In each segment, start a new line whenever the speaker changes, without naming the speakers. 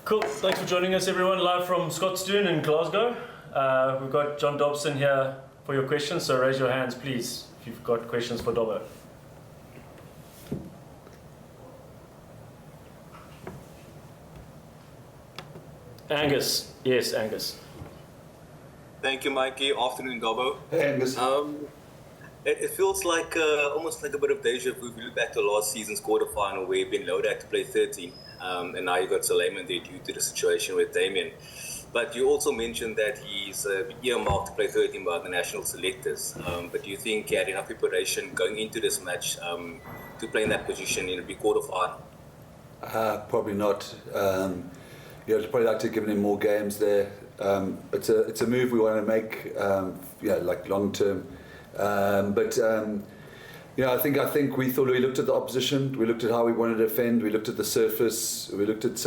Cool. Thanks for joining us, everyone, live from Scotstoun in Glasgow. We've got John Dobson here for your questions, so raise your hands, please, if you've got questions for Dobbo. Angus. Yes, Angus.
Thank you, Mikey. Afternoon, Dobbo.
Hey, Angus.
It feels like almost like a bit of deja vu. If you look back to last season's quarterfinal where you've been loaded out to play 13, and now you've got Suleiman there due to the situation with Damien. But you also mentioned that he's earmarked to play 13 by the national selectors. But do you think he had enough preparation going into this match to play in that position in a big quarterfinal?
Probably not. I'd probably like to give him more games there. It's a move we want to make, like long term. I think we thought we looked at the opposition, we looked at how we wanted to defend, we looked at the surface, we looked at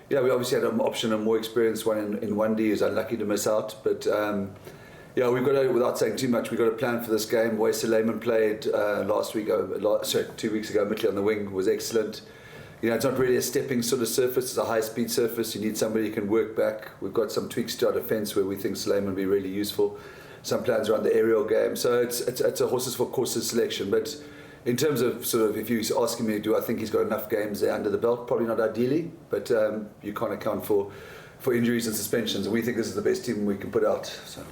we obviously had an option, a more experienced one in 1D who's unlucky to miss out. But we've got to, without saying too much, we've got a plan for this game. Where Suleiman played 2 weeks ago, Mittley on the wing was excellent. It's not really a stepping sort of surface, it's a high-speed surface. You need somebody who can work back. We've got some tweaks to our defence where we think Suleiman will be really useful. Some plans around the aerial game. So it's a horses for courses selection. But in terms of sort of, if you're asking me, do I think he's got enough games there under the belt? Probably not ideally, but you can't account for injuries and suspensions. And we think this is the best team we can put out. So.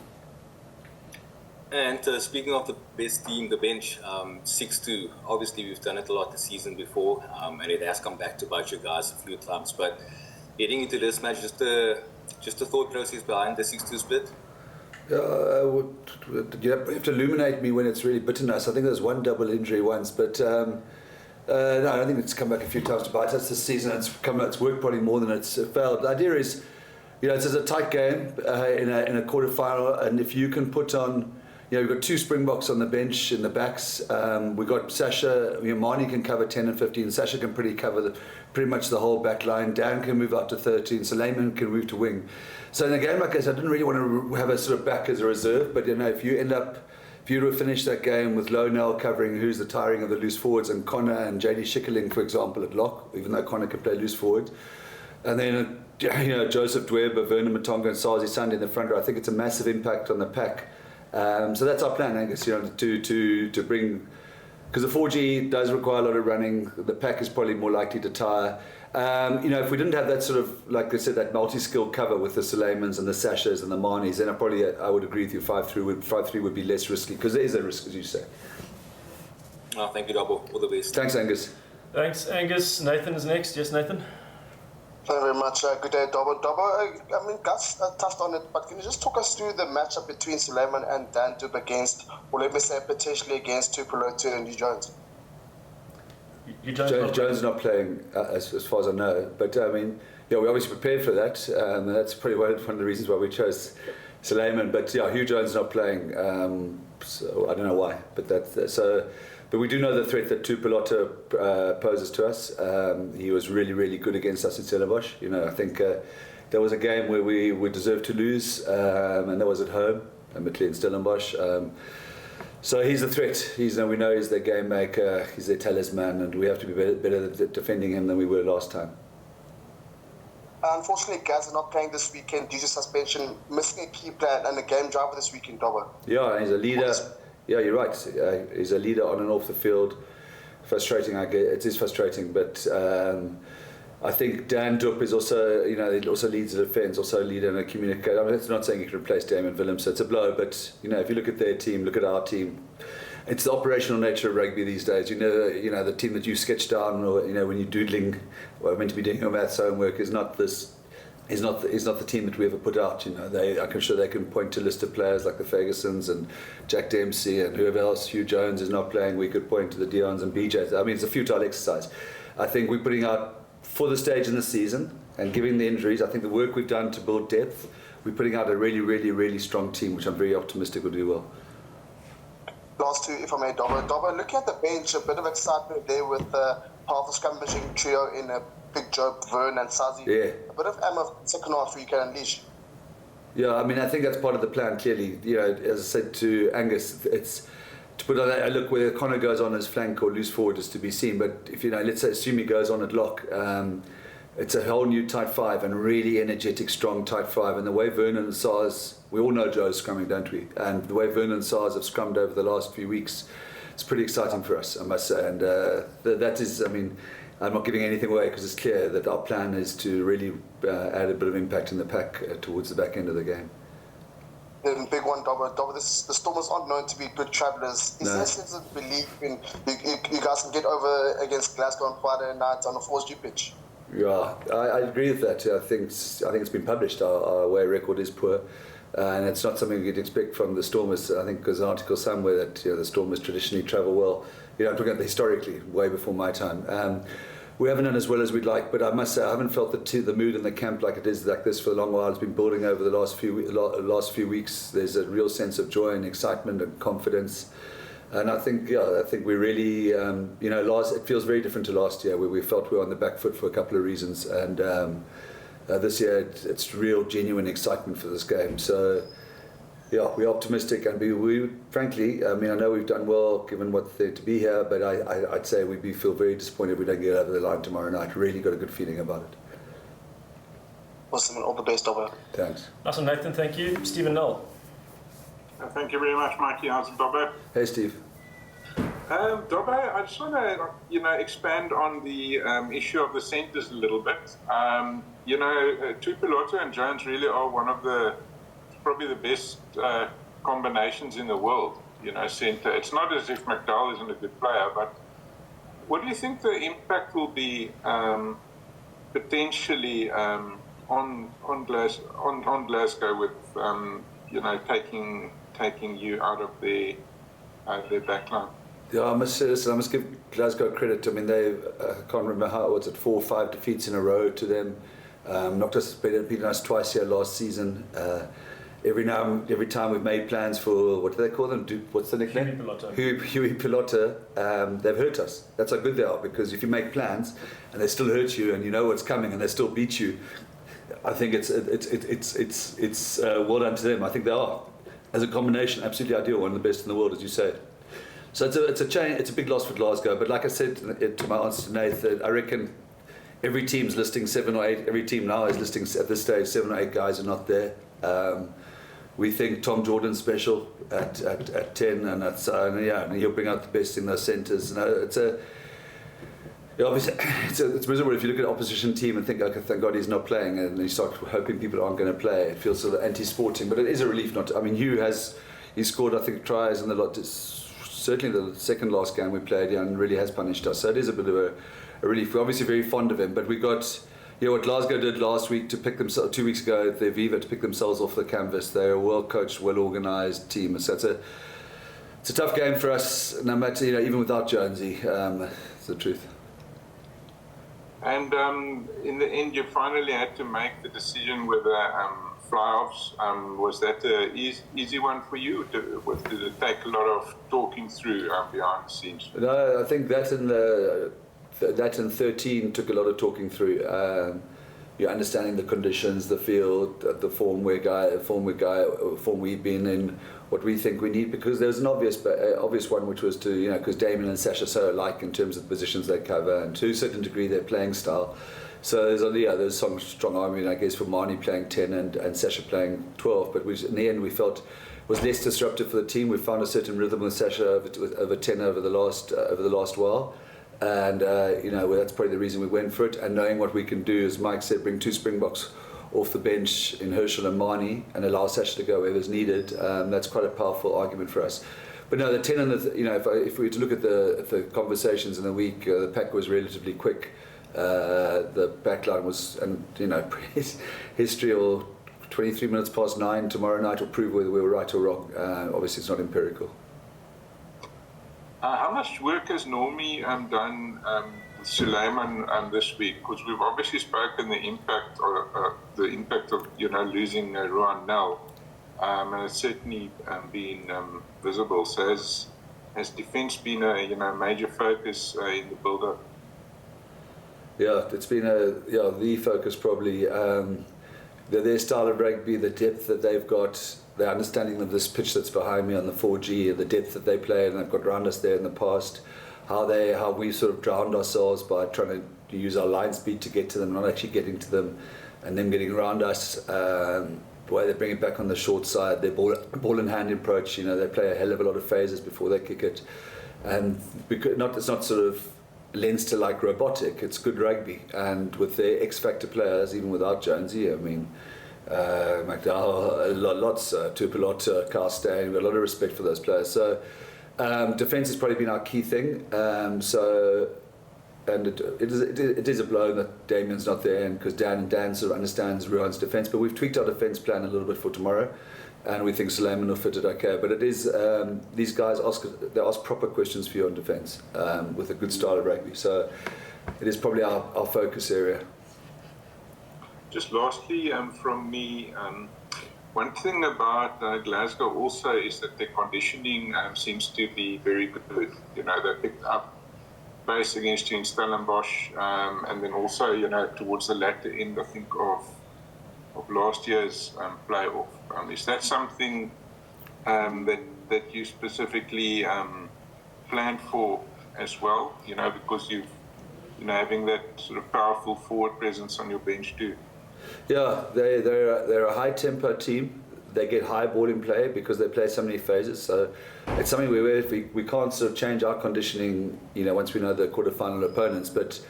And speaking of the best team, the bench, 6-2. Obviously, we've done it a lot this season before, and it has come back to bite you guys a few times. But heading into this match, just a thought process behind the 6-2 split?
You have to illuminate me when it's really bitten us. I think there was one double injury once, but no, I don't think it's come back a few times to bite us this season. It's worked probably more than it's failed. The idea is, it's a tight game in a quarter-final, and if you can put on, we've got two Springboks on the bench in the backs. We've got Sasha, Marnie can cover 10 and 15. Sasha can cover pretty much the whole back line. Dan can move out to 13. Suleiman can move to wing. So in a game like this, I didn't really want to have a sort of back as a reserve, but if you were to finish that game with Lonel covering who's the tiring of the loose forwards, and Connor and JD Schickerling, for example, at lock, even though Connor can play loose forward, and then Joseph Dweba, Vernon Matonga and Sazi Sunday in the front row, I think it's a massive impact on the pack. So that's our plan, Angus, to bring, because the 4G does require a lot of running. The pack is probably more likely to tire. If we didn't have that sort of, like I said, that multi-skill cover with the Suleimans and the Sashas and the Marnies, then I would agree with you. 5-3 would be less risky, because there is a risk, as you say.
Thank you, Dobbo. All the best.
Thanks, Angus.
Thanks, Angus. Nathan is next. Yes, Nathan.
Thank you very much. Good day, Dobbo. Dobbo, Gus touched on it, but can you just talk us through the matchup between Suleiman and Dan Dub against, or let me say potentially against Tupelotu and Hugh Jones?
Jones not playing, as far as I know. But we obviously prepared for that. And that's probably one of the reasons why we chose Suleiman. But Hugh Jones not playing. So I don't know why. But we do know the threat that Tupelotu poses to us. He was really, really good against us in Stellenbosch. I think there was a game where we deserved to lose, and that was at home, Mittley and Stellenbosch. So he's a threat. We know he's their game maker. He's their talisman, and we have to be better at defending him than we were last time.
Unfortunately, Gaz is not playing this weekend due to suspension, missing a key player and a game driver this weekend, Dobbo.
Yeah, he's a leader. Yeah, you're right. He's a leader on and off the field. Frustrating, I get it is frustrating, but I think Dan Dub is also, he also leads the defence, also a leader and a communicator. It's not saying he can replace Damien Willems, so it's a blow, but if you look at their team, look at our team, it's the operational nature of rugby these days. The team that you sketched down, or when you're doodling, or meant to be doing your maths homework, is not the team that we ever put out. I'm sure they can point to a list of players like the Fergusons and Jack Dempsey and whoever else. Hugh Jones is not playing. We could point to the Dions and BJs. It's a futile exercise. I think we're putting out, for the stage in the season, and given the injuries, I think the work we've done to build depth, we're putting out a really, really, really strong team, which I'm very optimistic will do well.
Last two, if I may, Dobbo. Dobbo, looking at the bench, a bit of excitement there with the powerful scrummaging trio in Big Joe, Vern and Sazi.
Yeah.
A bit of ammo second half you can unleash.
Yeah, I think that's part of the plan, clearly. As I said to Angus, it's to put on a look where Connor goes on his flank or loose forward is to be seen. But if let's say, assume he goes on at lock, it's a whole new tight five and really energetic, strong tight five. And the way Vernon and Sars, we all know Joe's scrumming, don't we? And the way Vernon and Sars have scrummed over the last few weeks, it's pretty exciting for us, I must say. And that is, I mean, I'm not giving anything away because it's clear that our plan is to really add a bit of impact in the pack towards the back end of the game.
The big one, Dobber, the Stormers aren't known to be good travellers. Is there a sense of belief in you guys can get over against Glasgow on Friday night on a 4G pitch?
Yeah, I agree with that. I think it's been published. Our away record is poor, and it's not something you'd expect from the Stormers. I think there's an article somewhere that the Stormers traditionally travel well. I'm talking about historically, way before my time. We haven't done as well as we'd like, but I must say I haven't felt the mood in the camp like it is like this for a long while. It's been building over the last few weeks. There's a real sense of joy and excitement and confidence. And I think we really, it feels very different to last year where we felt we were on the back foot for a couple of reasons. And this year it's real, genuine excitement for this game. So, yeah, we're optimistic and we frankly, I mean, I know we've done well given what's there to be here, but I'd say we'd feel very disappointed if we don't get over the line tomorrow night. Really got a good feeling about it.
Awesome, and all the best, Dobber.
Thanks.
Awesome, Nathan, thank you. Stephen Null.
Thank you very much, Mikey. How's it, Dobber?
Hey, Steve.
Dobber, I just want to, expand on the issue of the centres a little bit. Tuipulotu and Jones really are one of probably the best combinations in the world, centre. It's not as if McDowell isn't a good player, but what do you think the impact will be potentially on Glasgow with, taking you out of their backline?
Yeah, I must say this, I must give Glasgow credit. I mean, I can't remember how, 4 or 5 defeats in a row to them. Knocked us, beaten us twice here last season. Every time we've made plans for, what do they call them? What's the nickname? Huey Pelota. They've hurt us. That's how good they are, because if you make plans and they still hurt you and you know what's coming and they still beat you, I think it's well done to them. I think they are, as a combination, absolutely ideal, one of the best in the world, as you say. So it's a big loss for Glasgow. But like I said to my answer to Nathan, I reckon every team's listing 7 or 8. Every team now is listing at this stage 7 or 8 guys are not there. We think Tom Jordan's special at 10, and he'll bring out the best in those centres. Obviously, it's miserable if you look at an opposition team and think, okay, thank God he's not playing, and you start hoping people aren't going to play. It feels sort of anti-sporting, but it is a relief not to. I mean, he scored, I think, tries in certainly the second last game we played, and really has punished us. So it is a bit of a relief. We're obviously very fond of him, but we got, what Glasgow did last week to pick themselves, 2 weeks ago at their Viva, to pick themselves off the canvas. They're a well-coached, well-organised team. So it's a tough game for us, no matter, even without Jonesy. It's the truth.
And in the end, you finally had to make the decision whether Flyhalfs, was that an easy one for you? Did it take a lot of talking through behind the scenes?
No, I think that and 13 took a lot of talking through. You're understanding the conditions, the field, the form we've been in, what we think we need, because there's an obvious one, which was to, because Damien and Sasha are so alike in terms of the positions they cover, and to a certain degree their playing style. So there's some strong argument, I guess, for Marnie playing 10 and Sasha playing 12, but in the end we felt was less disruptive for the team. We found a certain rhythm with Sasha over 10 over the last while. And that's probably the reason we went for it. And knowing what we can do, as Mike said, bring 2 Springboks off the bench in Herschel and Marnie and allow Sasha to go wherever's needed. That's quite a powerful argument for us. But no, the 10 and if we were to look at the conversations in the week, the pack was relatively quick. The backline was, and history or 23 minutes past 9 tomorrow night will prove whether we were right or wrong. Obviously, it's not empirical.
How much work has Normie done with Suleiman this week? Because we've obviously spoken the impact of losing Ruan Nel, and it's certainly been visible. So has defence been a major focus in the build-up?
Yeah, it's been the focus probably. Their style of rugby, the depth that they've got, the understanding of this pitch that's behind me on the 4G, the depth that they play and they've got around us there in the past, how we sort of drowned ourselves by trying use our line speed to get to them, not actually getting to them, and them getting around us. The way they bring it back on the short side, their ball in hand approach. They play a hell of a lot of phases before they kick it, and it's not sort of lends to like robotic. It's good rugby, and with their X factor players, even without Jonesy, I mean. McDowell, lots, Tupelot, Scotstoun, we've got a lot of respect for those players. So defence has probably been our key thing. And it is a blow that Damien's not there, and because Dan sort of understands Ruan's defence. But we've tweaked our defence plan a little bit for tomorrow, and we think Suleiman will fit it okay. But it is these guys ask proper questions for you on defence with a good style of rugby. So it is probably our focus area.
Just lastly, from me, one thing about Glasgow also is that their conditioning seems to be very good. They picked up pace against you in Stellenbosch, and then also, towards the latter end, I think, of last year's playoff. Is that something that you specifically planned for as well? Because you've having that sort of powerful forward presence on your bench too.
Yeah, they're a high tempo team. They get high ball in play because they play so many phases. So it's something we can't sort of change our conditioning, once we know the quarterfinal opponents. But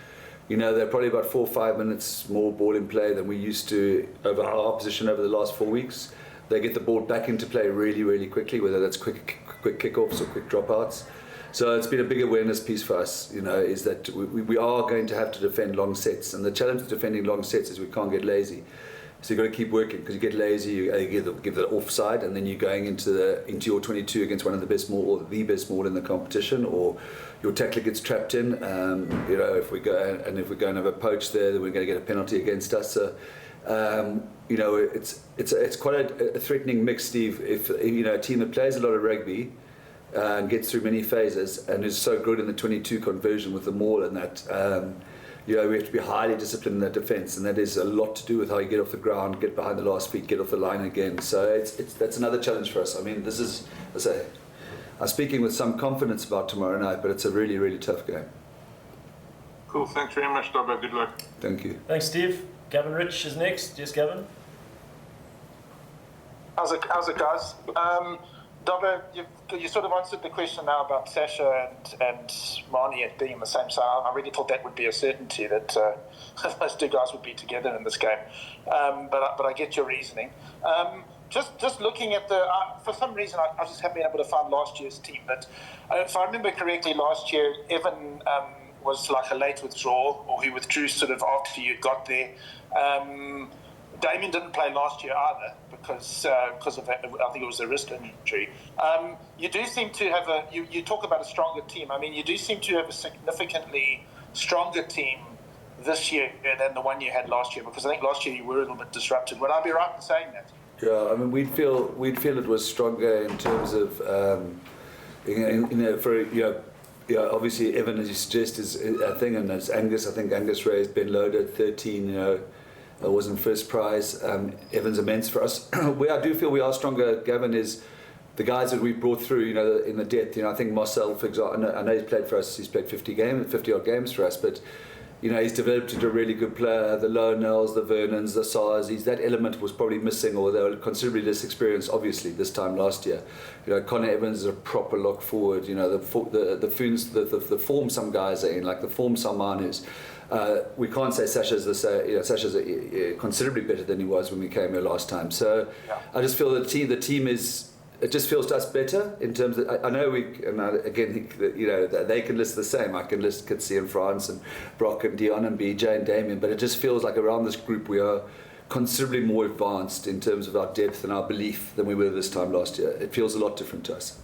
they're probably about 4 or 5 minutes more ball in play than we used to over our opposition over the last 4 weeks. They get the ball back into play really, really quickly, whether that's quick kickoffs or quick dropouts. So it's been a big awareness piece for us, is that we are going to have to defend long sets. And the challenge with defending long sets is we can't get lazy. So you've got to keep working, because you get lazy, you give the offside, and then you're going into your 22 against one of the best maul, or the best maul in the competition, or your tackler gets trapped in. If we go and have a poach there, then we're going to get a penalty against us. So, it's quite a threatening mix, Steve. If a team that plays a lot of rugby and gets through many phases and is so good in the 22 conversion with the maul and that, we have to be highly disciplined in that defence, and that is a lot to do with how you get off the ground, get behind the last feet, get off the line again. So that's another challenge for us. I mean, I'm speaking with some confidence about tomorrow night, but it's a really, really tough game.
Cool, thanks very much, Dobbo. Good luck.
Thank you.
Thanks, Steve. Gavin Rich is next. Yes, Gavin.
How's it, guys? Dobbo, you sort of answered the question now about Sasha and Marnie being in the same side. I really thought that would be a certainty that those two guys would be together in this game. But I get your reasoning. Just looking at for some reason, I just haven't been able to find last year's team. But if I remember correctly, last year, Evan was like a late withdrawal, or he withdrew sort of after you got there. Damien didn't play last year either because of I think it was a wrist injury. You do seem to have you talk about a stronger team. I mean, you do seem to have a significantly stronger team this year than the one you had last year, because I think last year you were a little bit disrupted. Would I be right in saying that?
Yeah, I mean, we'd feel it was stronger in terms of obviously Evan, as you suggest, is a thing, and as Angus, I think Angus Ray's been loaded 13. Wasn't first prize. Evan's immense for us. I do feel we are stronger. Gavin is the guys that we brought through, in the depth. I think Marcel, for example, I know he's played for us. He's played 50 odd games for us, but he's developed into a really good player. The Lionels, the Vernons, the Sars. That element was probably missing, or they were considerably less experienced, obviously, this time last year. Connor Evans is a proper lock forward. The form some guys are in, like the form some Manus. We can't say Sasha's Sasha's considerably better than he was when we came here last time. So yeah. I just feel the team is. It just feels to us better in terms of. I know they can list the same. I can list Kitsy and France and Brock and Dion and BJ and Damien, but it just feels like around this group we are considerably more advanced in terms of our depth and our belief than we were this time last year. It feels a lot different to us.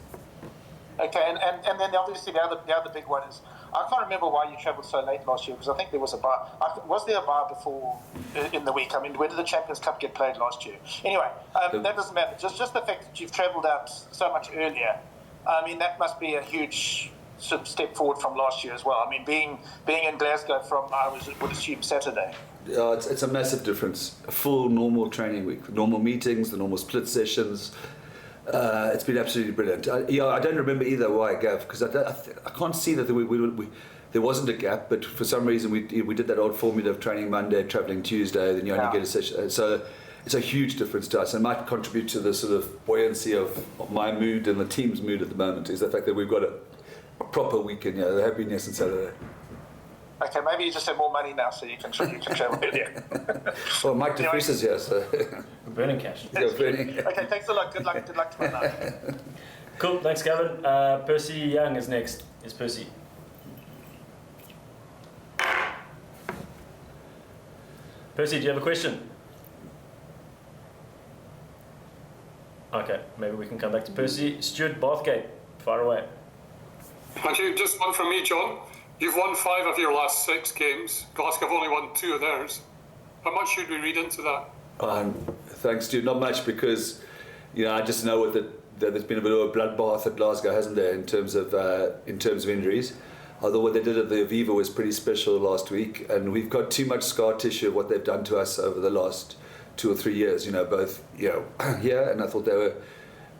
Okay, and then obviously the other big one is, I can't remember why you travelled so late last year, because I think there was a bye. Was there a bye before in the week? I mean, where did the Champions Cup get played last year? Anyway, that doesn't matter. Just the fact that you've travelled out so much earlier, I mean, that must be a huge sort of step forward from last year as well. I mean, being in Glasgow from, would assume Saturday.
Yeah, it's a massive difference. A full normal training week, normal meetings, the normal split sessions. It's been absolutely brilliant. I don't remember either why, Gav, because I can't see that there there wasn't a gap, but for some reason we did that old formula of training Monday, travelling Tuesday, then you only get a session. So it's a huge difference to us, and might contribute to the sort of buoyancy of my mood and the team's mood at the moment, is the fact that we've got a proper weekend, the happiness and Saturday.
Okay, maybe you just have more money now, so you can travel earlier.
Well, Mike DeFries is here, so
We're burning cash.
Okay, thanks a lot. Good luck tomorrow night.
Cool, thanks Gavin. Percy Young is next. Is Percy. Percy, do you have a question? Okay, maybe we can come back to Percy. Stuart Bathgate, far away.
Thank you. Just one from me, John. You've won 5 of your last 6 games. Glasgow have only won 2 of theirs. How much should we read into that?
Thanks, Stu. Not much, because I just know that there's been a bit of a bloodbath at Glasgow, hasn't there, in terms of injuries. Although what they did at the Aviva was pretty special last week, and we've got too much scar tissue of what they've done to us over the last 2 or 3 years. Both here, and I thought they were.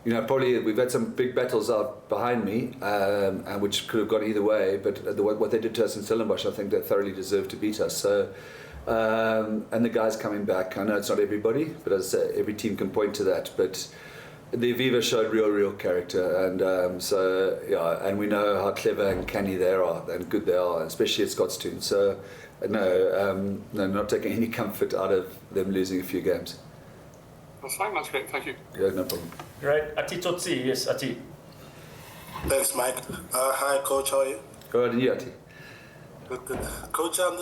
Probably we've had some big battles out behind me, and which could have gone either way. But what they did to us in Stellenbosch, I think they thoroughly deserved to beat us. So, and the guys coming back, I know it's not everybody, but as I say, every team can point to that. But the Aviva showed real character, and and we know how clever and canny they are and good they are, especially at Scotstoun. So, no, not taking any comfort out of them losing a few games.
That's fine, that's great, thank you.
Yeah, no problem.
Right, Ati Tsotsi, yes, Ati.
Thanks, Mike. Hi, Coach. How are you?
Go ahead, you, Ati.
Good. Coach, I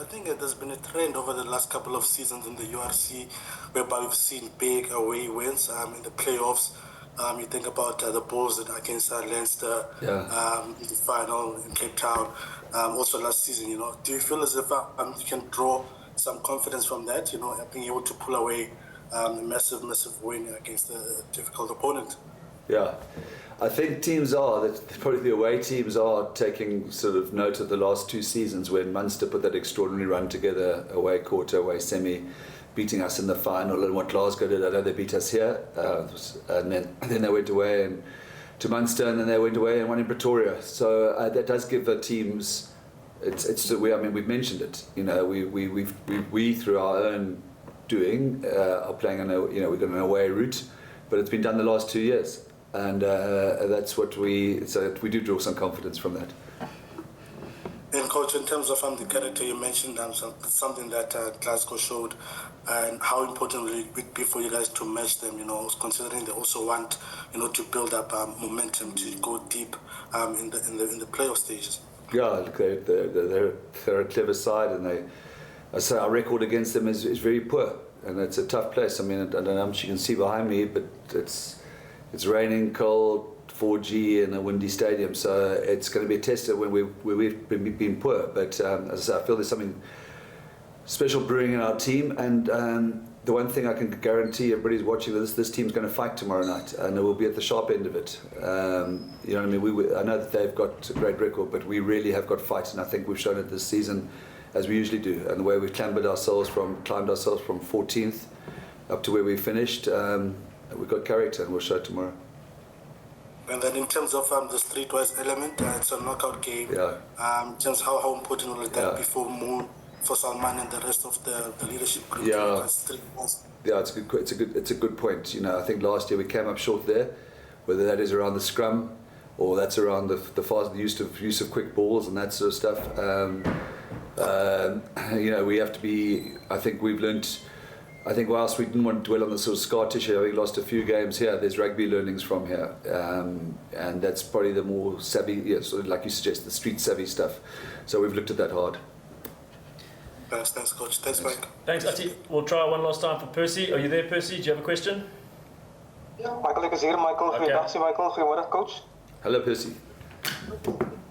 think there's been a trend over the last couple of seasons in the URC whereby we've seen big away wins in the playoffs. You think about the Bulls against Leinster in the final in Cape Town. Also last season, do you feel as if you can draw some confidence from that, being able to pull away a massive win against a difficult opponent?
Yeah, I think probably the away teams are taking sort of note of the last 2 seasons when Munster put that extraordinary run together, away quarter, away semi, beating us in the final, and what Glasgow did. I know they beat us here, and then they went away to Munster, and then they went away and won in Pretoria. So that does give the teams. We've mentioned it. We through our own doing are playing on we've got an away route, but it's been done the last 2 years, and that's what we do draw some confidence from that.
And Coach, in terms of the character you mentioned, something that Glasgow showed, and how important will it be for you guys to match them? Considering they also want to build up momentum to go deep in the playoff stages. Yeah,
look, they're a clever side, and I say our record against them is very poor, and it's a tough place. I mean, I don't know how much you can see behind me, but it's raining, cold, 4G in a windy stadium, so it's going to be a test when we've been poor. But as I say, I feel there's something special brewing in our team, and the one thing I can guarantee everybody's watching this team's going to fight tomorrow night, and we'll be at the sharp end of it. You know what I mean? I know that they've got a great record, but we really have got fight, and I think we've shown it this season, as we usually do, and the way we've climbed ourselves from 14th up to where we finished. We've got character, and we'll show it tomorrow.
And then in terms of the streetwise element, it's a knockout game. Yeah. In terms of how important will that be for Salman and the rest of the leadership group?
Yeah. Yeah, it's a good point. I think last year we came up short there, whether that is around the scrum or that's around the use of quick balls and that sort of stuff. We have to be. I think we've learnt. I think whilst we didn't want to dwell on the sort of scar tissue, having lost a few games here, there's rugby learnings from here, and that's probably the more savvy, sort of like you suggest, the street savvy stuff. So we've looked at that hard.
Thanks, Coach. Thanks, Mike.
Thanks, Ati. We'll try one last time for Percy. Are you there, Percy? Do you have a question?
Yeah, Michael is here. Michael,
okay.
Michael, goedemorgen, Coach.
Hello, Percy.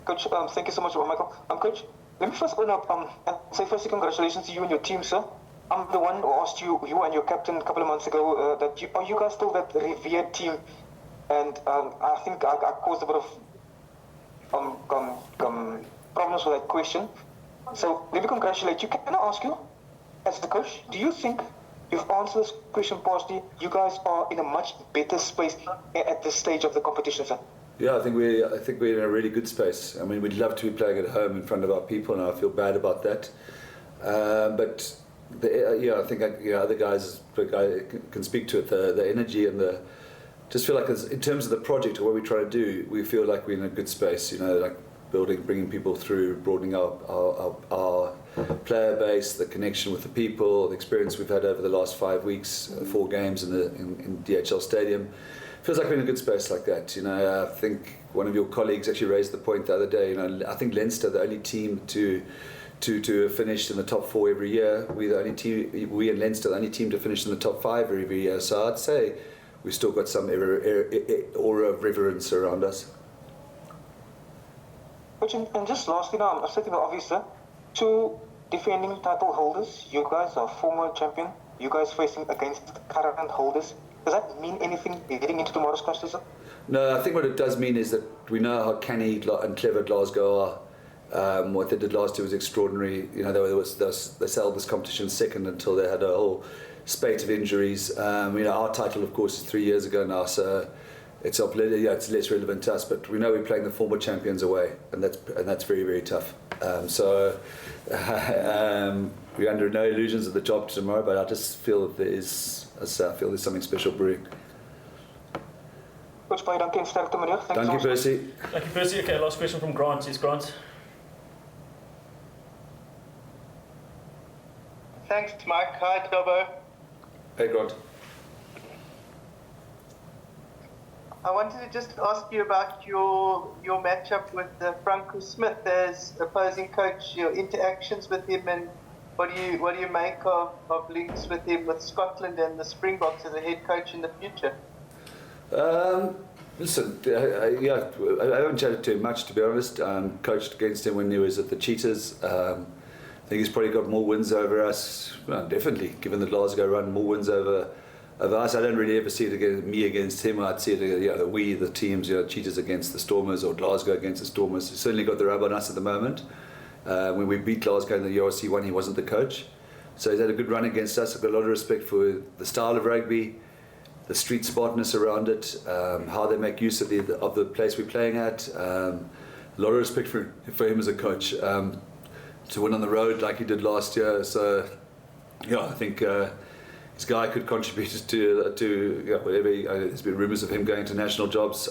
Coach, thank you so much, Michael. Coach, let me first open up and say firstly congratulations to you and your team, sir. I'm the one who asked you and your captain a couple of months ago that are you guys still that revered team? And I think I caused a bit of problems with that question. So let me congratulate you. Can I ask you, as the coach, do you think you've answered this question partially? You guys are in a much better space at this stage of the competition, sir.
Yeah, I think we're in a really good space. I mean, we'd love to be playing at home in front of our people, and I feel bad about that. But I think other guys can speak to it. The energy and the just feel like in terms of the project or what we try to do, we feel like we're in a good space. Like bringing people through, broadening our player base, the connection with the people, the experience we've had over the last 5 weeks, 4 games in DHL Stadium. Feels like we're in a good space like that. I think one of your colleagues actually raised the point the other day. I think Leinster, the only team to have finished in the top 4 every year. We and Leinster, the only team to finish in the top 5 every year. So I'd say we've still got some aura of reverence around us.
And just lastly, now I'm stating the obvious, sir. 2 defending title holders. You guys are former champion. You guys facing against current holders. Does that mean anything heading into tomorrow's clash, sir?
No, I think what it does mean is that we know how canny and clever Glasgow are. What they did last year was extraordinary. They sailed this competition second until they had a whole spate of injuries. Our title, of course, is 3 years ago now, so it's less relevant to us. But we know we're playing the former champions away, and that's very, very tough. We're under no illusions of the job tomorrow, but I just feel that there's something special brewing.
Coach, baie dankie en sterkte meneer.
Thank you, Percy.
Thank you, Percy. Okay, last question from Grant. Yes, Grant.
Thanks, Mike. Hi, Dobbo.
Hey, Grant.
I wanted to just ask you about your matchup with Franco Smith as opposing coach, your interactions with him, and what do you make of links with him with Scotland and the Springboks as a head coach in the future?
Listen, I haven't chatted to him much, to be honest. Coached against him when he was at the Cheetahs. I think he's probably got more wins over us. Well, definitely, given the Glasgow run, more wins over us. I don't really ever see it me against him. I'd see it, the teams, Cheetahs against the Stormers or Glasgow against the Stormers. He's certainly got the rub on us at the moment. When we beat Glasgow in the URC one, he wasn't the coach. So he's had a good run against us. I've got a lot of respect for the style of rugby, the street smartness around it, how they make use of the place we're playing at. A lot of respect for him as a coach. To win on the road like he did last year. So, I think this guy could contribute to whatever. There's been rumours of him going to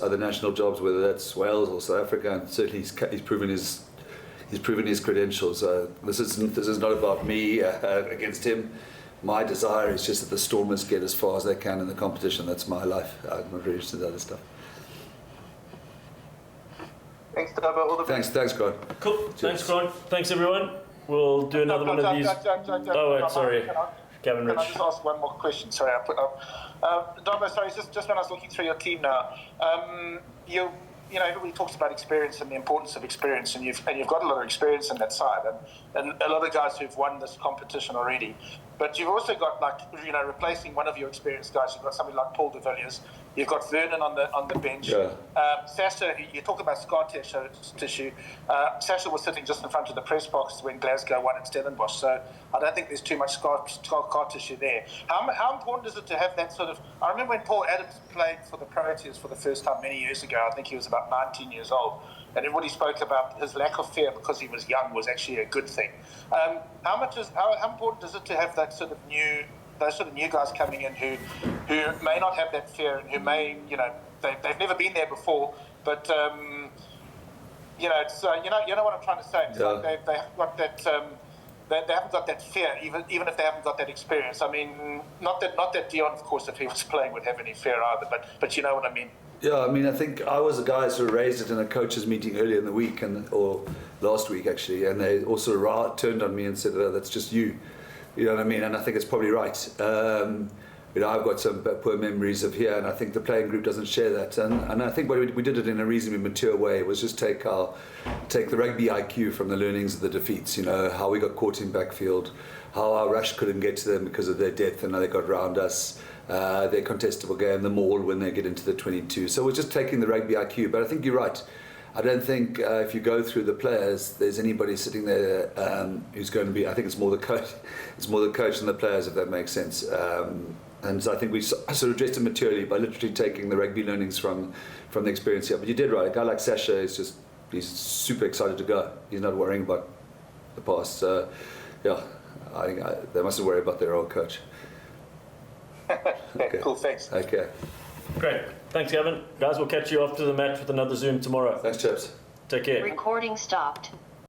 other national jobs, whether that's Wales or South Africa, and certainly he's proven his credentials. This is not about me against him. My desire is just that the Stormers get as far as they can in the competition. That's my life. I'm not really interested in other stuff.
Thanks, Dobbo.
Thanks, Grant.
Cool. Cheers. Thanks, Grant. Thanks, everyone. We'll do another one of these. Oh, wait, sorry. Gavin Rich.
Can I just ask one more question? Sorry, I put up. Dobbo, sorry, just when I was looking through your team now, everybody talks about experience and the importance of experience, and you've got a lot of experience in that side, and a lot of guys who've won this competition already. But you've also got, replacing one of your experienced guys. You've got somebody like Paul de Villiers. You've got Vernon on the bench. Yeah. Sasha, you talk about scar tissue. Sasha was sitting just in front of the press box when Glasgow won at Stellenbosch. So I don't think there's too much scar tissue there. How important is it to have that sort of... I remember when Paul Adams played for the Proteas for the first time many years ago. I think he was about 19 years old. And everybody spoke about his lack of fear because he was young was actually a good thing. How important is it to have those sort of new guys coming in who may not have that fear and who may, they've never been there before, but you know what I'm trying to say. It's like they haven't got that they haven't got that fear, even if they haven't got that experience. I mean, not that Dion, of course, if he was playing, would have any fear either, but you know what I mean.
Yeah, I mean, I think I was the guy who raised it in a coaches meeting earlier in the week, or last week actually, and they also turned on me and said, "Oh, that's just you." You know what I mean? And I think it's probably right. I've got some poor memories of here, and I think the playing group doesn't share that. And I think we did it in a reasonably mature way. It was just take the rugby IQ from the learnings of the defeats. How we got caught in backfield, how our rush couldn't get to them because of their depth, and how they got round us. Their contestable game, the maul when they get into the 22. So we're just taking the rugby IQ. But I think you're right. I don't think if you go through the players, there's anybody sitting there who's going to be. I think it's more the coach. It's more the coach than the players, if that makes sense. And so I think we sort of addressed it maturely by literally taking the rugby learnings from the experience here. But you did right. A guy like Sasha he's super excited to go. He's not worrying about the past. Yeah, I think they mustn't worry about their old coach.
Okay. Cool, thanks.
Okay.
Great. Thanks, Gavin. Guys, we'll catch you after the match with another Zoom tomorrow.
Thanks, chaps.
Take care.
Recording stopped.